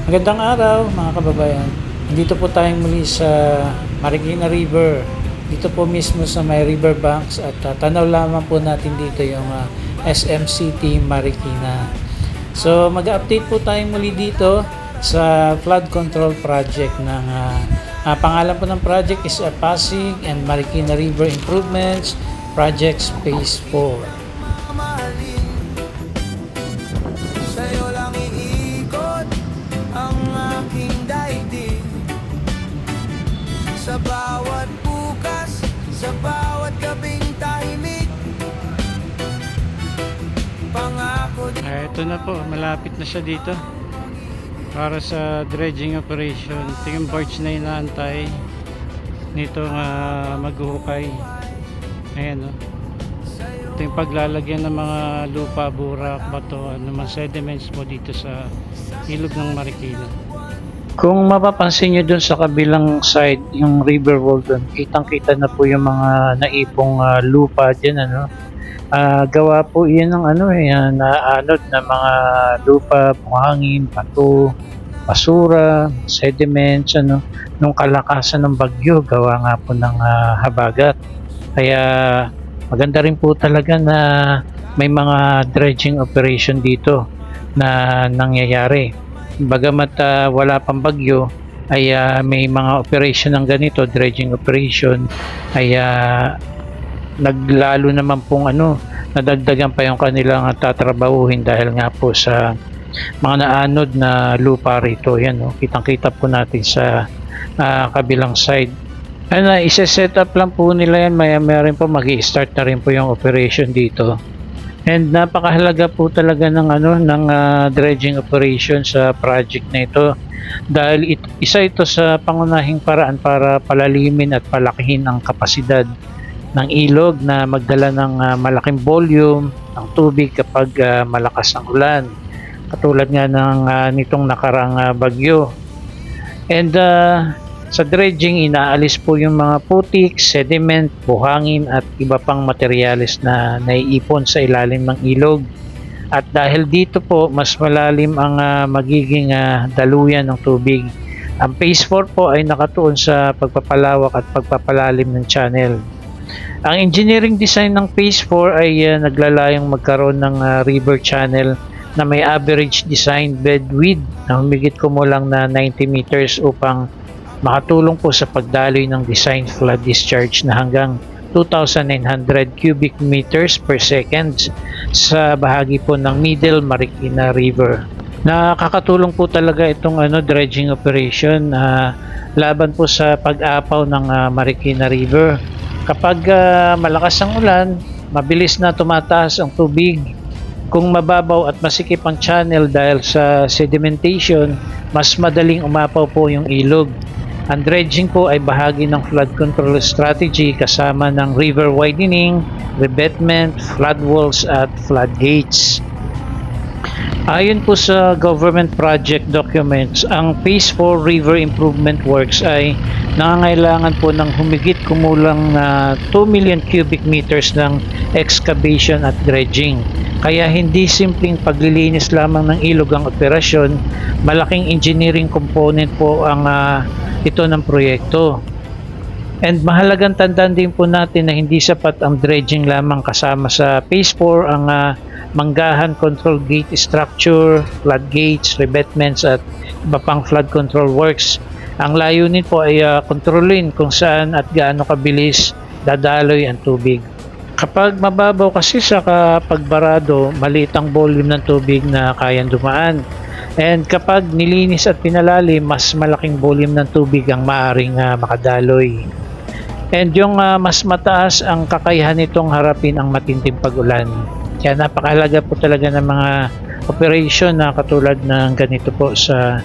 Magandang araw mga kababayan. Dito po tayo muli sa Marikina River. Dito po mismo sa may riverbanks at tanaw lamang po natin dito yung SM City Marikina. So mag-update po tayo muli dito sa flood control project ng pangalan po ng project is Pasig and Marikina River Improvements Project Phase 4. Sa'yo lang iikot ang aking daigdig. Sa bawat bukas, sa bawat gabing tahimik, pangako. Ito na po, malapit na siya dito para sa dredging operation. Ito yung barge na inaantay nito maghuhukay. Ayan o. Ito yung paglalagyan ng mga lupa, burak, bato, mga sediments mo dito sa ilog ng Marikina. Kung mapapansin nyo dun sa kabilang side, yung river wall dun, kitang-kita na po yung mga naipong lupa dyan, ano. Gawa po yan ng naanod na mga lupa, buhangin, bato, basura, sediments, nung kalakasan ng bagyo, gawa nga po ng habagat. Kaya maganda rin po talaga na may mga dredging operation dito na nangyayari. Bagamat wala pang bagyo, ay may mga operation ng ganito, dredging operation, ay naglalo naman pong nadagdagan pa yung kanilang tatrabahuhin dahil nga po sa mga naanod na lupa rito. Yan, kitang-kita po natin sa kabilang side. Isa-set up lang po nila yan, maya rin po mag-i-start na rin po yung operation dito. And napakahalaga po talaga ng dredging operation sa project na ito dahil isa ito sa pangunahing paraan para palalimin at palakihin ang kapasidad ng ilog na magdala ng malaking volume ng tubig kapag malakas ang ulan, katulad nga ng nitong nakarang bagyo. And sa dredging, inaalis po yung mga putik, sediment, buhangin at iba pang materyales na naiipon sa ilalim ng ilog. At dahil dito po, mas malalim ang magiging daluyan ng tubig. Ang Phase 4 po ay nakatuon sa pagpapalawak at pagpapalalim ng channel. Ang engineering design ng Phase 4 ay naglalayong magkaroon ng river channel na may average design bed width na humigit kumulang na 90 meters upang makatulong po sa pagdaloy ng design flood discharge na hanggang 2,900 cubic meters per second sa bahagi po ng Middle Marikina River. Nakakatulong po talaga itong dredging operation laban po sa pag-apaw ng Marikina River. Kapag malakas ang ulan, mabilis na tumataas ang tubig. Kung mababaw at masikip ang channel dahil sa sedimentation, mas madaling umapaw po yung ilog. Ang dredging po ay bahagi ng flood control strategy kasama ng river widening, revetment, flood walls at floodgates. Ayon po sa government project documents, ang Phase 4 River Improvement Works ay nangangailangan po ng humigit kumulang 2 million cubic meters ng excavation at dredging. Kaya hindi simpleng paglilinis lamang ng ilog ang operasyon, malaking engineering component po ang ito ng proyekto. And mahalagang tandaan din po natin na hindi sapat ang dredging lamang, kasama sa Phase 4 ang manggahan control gate structure, floodgates, revetments at iba pang flood control works. Ang layunin po ay kontrolin kung saan at gaano kabilis dadaloy ang tubig. Kapag mababaw kasi sa pagbarado, maliit ang volume ng tubig na kayang dumaan. And kapag nilinis at pinalalim, mas malaking volume ng tubig ang maaaring makadaloy. And yung mas mataas ang kakayahan nitong harapin ang matinding pag-ulan. Kaya napakahalaga po talaga ng mga operation na katulad ng ganito po sa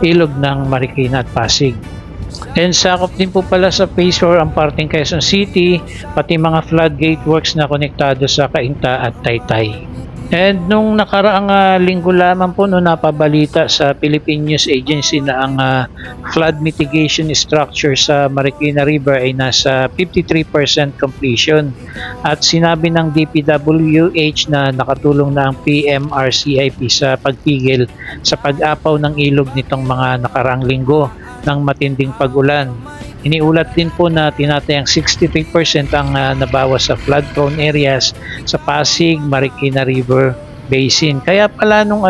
ilog ng Marikina at Pasig. And sakop din po pala sa Phase 4 ang parteng Quezon City, pati mga floodgate works na konektado sa Cainta at Taytay. And nung nakaraang linggo lamang po no napabalita sa Philippine News Agency na ang flood mitigation structure sa Marikina River ay nasa 53% completion. At sinabi ng DPWH na nakatulong na ang PMRCIP sa pagpigil sa pag-apaw ng ilog nitong mga nakaraang linggo ng matinding pag-ulan. Iniulat din po na tinatayang 63% ang nabawas sa flood-prone areas sa Pasig, Marikina River Basin. Kaya pala nung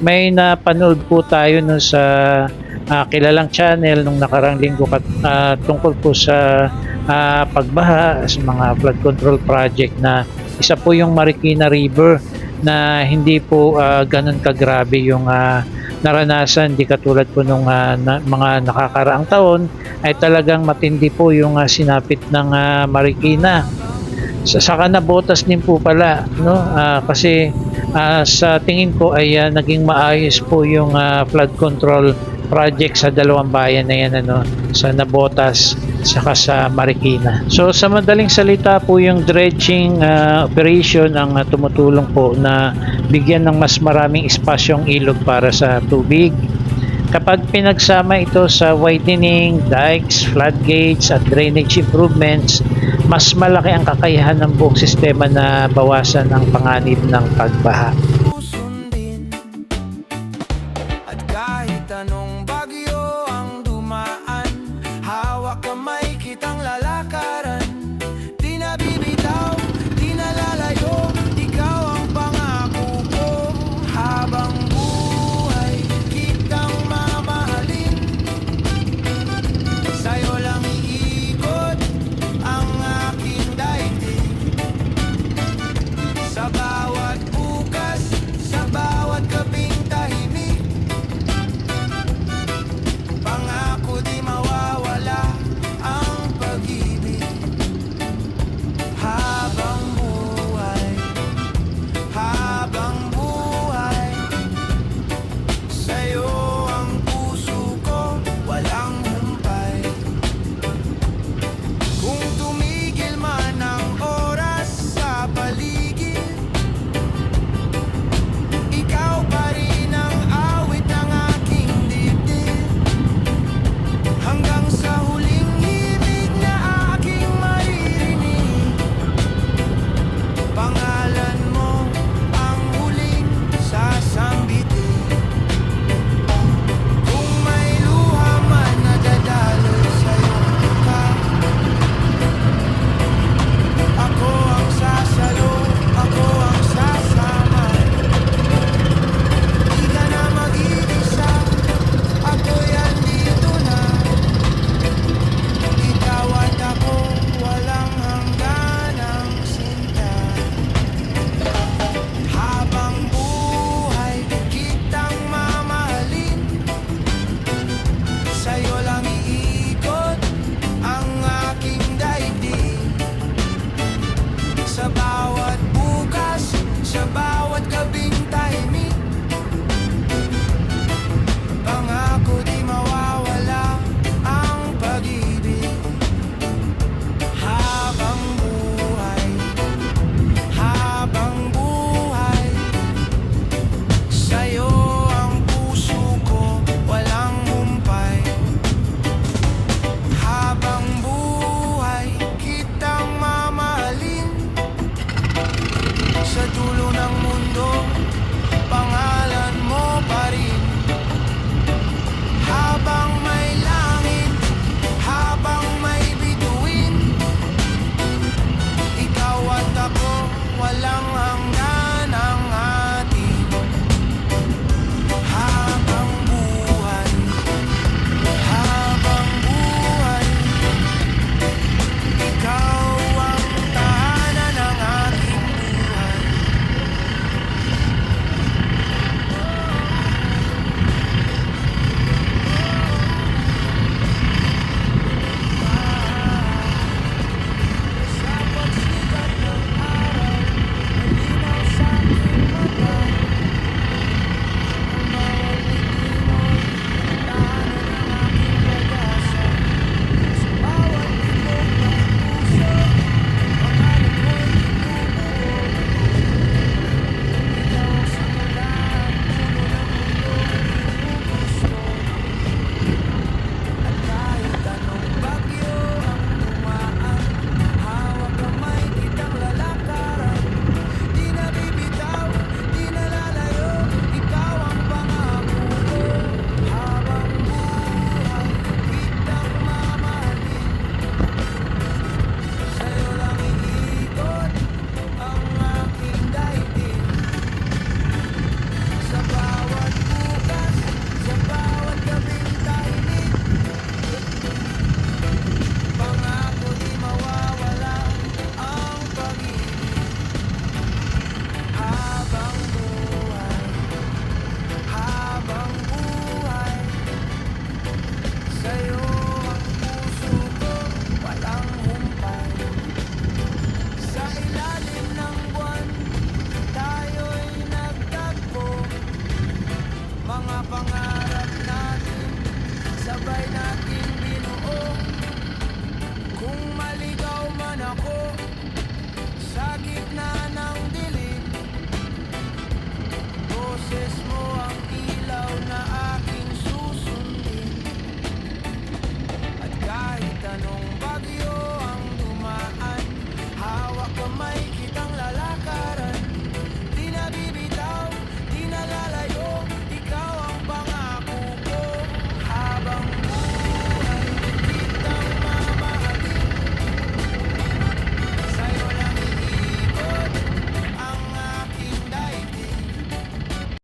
may napanood po tayo no sa kilalang channel nung nakarang linggo tungkol po sa pagbaha sa mga flood control project na isa po yung Marikina River na hindi po ganun kagrabe yung naranasan, di katulad po nung mga nakakaraang taon ay talagang matindi po yung sinapit ng Marikina. Saka nabotas din po pala no kasi sa tingin ko ay naging maayos po yung flood control project sa dalawang bayan na yan sa Nabotas saka sa Marikina. So sa madaling salita po yung dredging operation ang tumutulong po na bigyan ng mas maraming espasyong ilog para sa tubig. Kapag pinagsama ito sa widening, dikes, floodgates at drainage improvements, mas malaki ang kakayahan ng buong sistema na bawasan ang panganib ng pagbaha. susundin. At kahit anong bagyo ang dumaan, hawak kamay kitang lalakaran. Di na bibitaw, di na lalayo, ikaw ang pangako ko. Habang buhay, kitang mamahalin. Sa'yo lang iikot ang aking daigdig. Sa bawat bukas, sa bawat gabing tahimik, Sa'yo ang puso ko walang humpay. Sa ilalim ng buwan tayo'y nagtagpo. Mga pangarap natin sabay nating binuo. Kung maligaw man ako